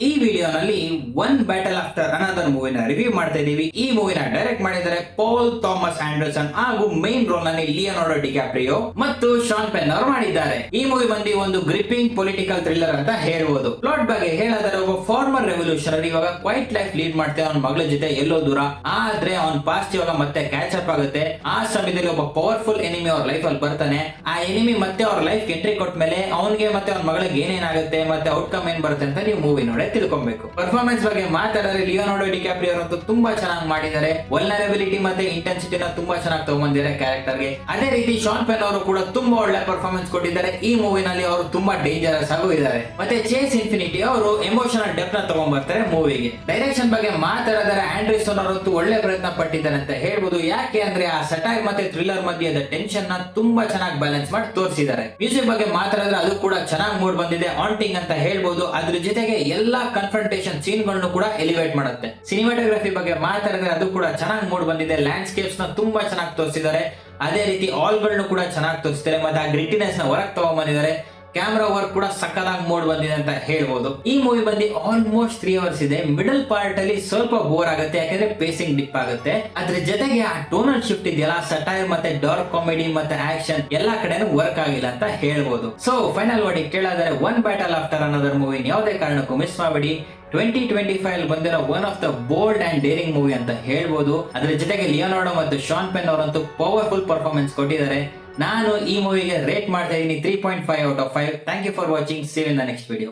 ಈ ವಿಡಿಯೋನಲ್ಲಿ one battle after another ಮೂವಿನ ರಿವ್ಯೂ ಮಾಡ್ತಾ ಇದೀವಿ. ಈ ಮೂವಿನ ಡೈರೆಕ್ಟ್ ಮಾಡಿದರೆ ಪಾಲ್ ಥಾಮಸ್ ಆಂಡರ್ಸನ್ ಹಾಗೂ ಮೇನ್ ರೋಲ್ ನಲ್ಲಿ ಲಿಯೋನಾರ್ಡೋ ಡಿಕ್ಯಾಪ್ರಿಯೋ ಮತ್ತು ಶಾನ್ ಪೆನ್ ಅವರು ಮಾಡಿದ್ದಾರೆ. ಈ ಮೂವಿ ಬಂದು ಒಂದು ಗ್ರಿಪ್ಪಿಂಗ್ ಪೊಲಿಟಿಕಲ್ ಥ್ರಿಲ್ಲರ್ ಅಂತ ಹೇಳ್ಬೋದು. ಪ್ಲಾಟ್ ಬಗ್ಗೆ ಹೇಳಾದರೆ ಒಬ್ಬ ಫಾರ್ಮರ್ ರೆವಲ್ಯೂಷನರಿ ಇವಾಗ ಕ್ವೈಟ್ ಲೈಫ್ ಲೀಡ್ ಮಾಡ್ತೇವೆ ಅವನ ಮಗಳ ಜೊತೆ ಎಲ್ಲೋ ದೂರ. ಆದ್ರೆ ಅವನ್ ಪಾಸ್ಟ್ ಇವಾಗ ಮತ್ತೆ ಕ್ಯಾಚ್ ಅಪ್ ಆಗುತ್ತೆ. ಆ ಸಮಯದಲ್ಲಿ ಒಬ್ಬ ಪವರ್ಫುಲ್ ಎನಿಮಿ ಅವ್ರ ಲೈಫ್ ಅಲ್ಲಿ ಬರ್ತಾನೆ. ಆ ಎನಿಮಿ ಮತ್ತೆ ಅವ್ರ ಲೈಫ್ ಎಂಟ್ರಿ ಕೊಟ್ಟ ಮೇಲೆ ಅವನಿಗೆ ಮತ್ತೆ ಅವನ ಮಗಳಿಗೆ ಏನೇನಾಗುತ್ತೆ ಮತ್ತೆ ಔಟ್ಕಮ್ ಏನ್ ಬರುತ್ತೆ ಅಂತ ನೀವು ಮೂವಿ ನೋಡಿ ತಿಳ್ಕೊಬೇಕು. ಪರ್ಫಾರ್ಮೆನ್ಸ್ ಬಗ್ಗೆ ಮಾತಾಡಿದ್ರೆ ಲಿಯೋನಾರ್ಡೋ ಡಿಕ್ಯಾಪ್ರಿಯೋ ಅವರಂತೂ ತುಂಬಾ ಚೆನ್ನಾಗಿ ಮಾಡಿದ್ದಾರೆ. ವಲ್ನರಬಿಲಿಟಿ ಮತ್ತೆ ಇಂಟೆನ್ಸಿಟಿನ ತುಂಬಾ ಚೆನ್ನಾಗಿ ತಗೊಂಡಿದ್ದಾರೆ ಕ್ಯಾರೆಕ್ಟರ್ ಗೆ. ಅದೇ ರೀತಿ ಶಾನ್ ಪೆನ್ ಅವರು ಕೂಡ ತುಂಬಾ ಒಳ್ಳೆ ಪರ್ಫಾರ್ಮೆನ್ಸ್ ಕೊಟ್ಟಿದ್ದಾರೆ. ಈ ಮೂವಿನಲ್ಲಿ ಅವರು ತುಂಬಾ ಡೇಂಜರಸ್ ಆಗೂ ಇದ್ದಾರೆ. ಮತ್ತೆ ಚೇಸ್ ಇನ್ಫಿನಿಟಿ ಅವರು ಎಮೋಷನಲ್ ಡೆಪ್ತ್ ನ ತಗೊಂಡ್ಬರ್ತಾರೆ ಮೂವಿಗೆ. ಡೈರೆಕ್ಷನ್ ಬಗ್ಗೆ ಮಾತಾಡಿದರೆ ಆಂಡ್ರಿಸನ್ ಅವರಂತೂ ಒಳ್ಳೆ ಪ್ರಯತ್ನ ಪಟ್ಟಿದ್ದಾರೆ ಅಂತ ಹೇಳ್ಬೋದು. ಯಾಕೆ ಅಂದ್ರೆ ಆ ಸಟೈರ್ ಮತ್ತೆ ಥ್ರಿಲ್ಲರ್ ಮಧ್ಯೆ ಟೆನ್ಷನ್ ನ ತುಂಬಾ ಚೆನ್ನಾಗಿ ಬ್ಯಾಲೆನ್ಸ್ ಮಾಡಿ ತೋರಿಸಿದ್ದಾರೆ. ಮ್ಯೂಸಿಕ್ ಬಗ್ಗೆ ಮಾತಾಡಿದ್ರೆ ಅದು ಕೂಡ ಚೆನ್ನಾಗಿ ಮೂಡ್ ಬಂದಿದೆ, ಆಂಟಿಂಗ್ ಅಂತ ಹೇಳ್ಬೋದು. ಅದ್ರ ಜೊತೆಗೆ ಎಲ್ಲಾ ಕನ್ಫ್ರಂಟೇಷನ್ ಸೀನ್ ಗಳನ್ನು ಕೂಡ ಎಲಿವೇಟ್ ಮಾಡುತ್ತೆ. ಸಿನಿಮಾಟೋಗ್ರಫಿ ಬಗ್ಗೆ ಮಾತಾಡಿದ್ರೆ ಅದು ಕೂಡ ಚೆನ್ನಾಗಿ ಮೂಡ್ ಬಂದಿದೆ. ಲ್ಯಾಂಡ್ಸ್ಕೇಪ್ಸ್ ನ ತುಂಬಾ ಚೆನ್ನಾಗಿ ತೋರಿಸಿದ್ದಾರೆ. ಅದೇ ರೀತಿ ಆಲ್ ಗಳನ್ನು ಕೂಡ ಚೆನ್ನಾಗಿ ತೋರಿಸಿದ್ದಾರೆ. ಮತ್ತೆ ಆ ಗ್ರಿಟಿನೆಸ್ ನ ಹೊರಗೆ ತಗೊಂಡ್ಬಂದಿದ್ದಾರೆ. ಕ್ಯಾಮ್ರಾ ವರ್ಕ್ ಕೂಡ ಸಕ್ಕದಾಗಿ ಮೂಡ್ ಬಂದಿದೆ ಅಂತ ಹೇಳ್ಬೋದು. ಈ ಮೂವಿ ಬಂದು ಆಲ್ಮೋಸ್ಟ್ 3 ಅವರ್ಸ್ ಇದೆ. ಮಿಡಲ್ ಪಾರ್ಟ್ ಅಲ್ಲಿ ಸ್ವಲ್ಪ ಬೋರ್ ಆಗುತ್ತೆ, ಯಾಕಂದ್ರೆ ಪೇಸಿಂಗ್ ಡಿಪ್ ಆಗುತ್ತೆ. ಅದ್ರ ಜೊತೆಗೆ ಆ ಟೋನಲ್ ಶಿಫ್ಟ್ ಇದೆಯಲ್ಲ, ಸಟೈರ್ ಮತ್ತೆ ಡಾರ್ಕ್ ಕಾಮಿಡಿ ಮತ್ತೆ ಆಕ್ಷನ್ ಎಲ್ಲಾ ಕಡೆನೂ ವರ್ಕ್ ಆಗಿಲ್ಲ ಅಂತ ಹೇಳ್ಬೋದು. ಸೊ ಫೈನಲ್ ವರ್ಡ್ ಕೇಳಾದರೆ one battle after another movie ಯಾವುದೇ ಕಾರಣಕ್ಕೂ ಮಿಸ್ ಮಾಡಬೇಡಿ. 2025 ಬಂದಿರೋ one of the bold and daring movie ಅಂತ ಹೇಳ್ಬೋದು. ಅದ್ರ ಜೊತೆಗೆ ಲಿಯೋನಾರ್ಡೋ ಮತ್ತು ಶಾನ್ ಪೆನ್ ಅವರಂತೂ ಪವರ್ಫುಲ್ ಪರ್ಫಾರ್ಮೆನ್ಸ್ ಕೊಟ್ಟಿದ್ದಾರೆ. ನಾನು ಈ ಮೂವಿಗೆ ರೇಟ್ ಮಾಡ್ತಾ ಇದ್ದೀನಿ 3.5 out of 5. Thank you for watching. See you in the next video.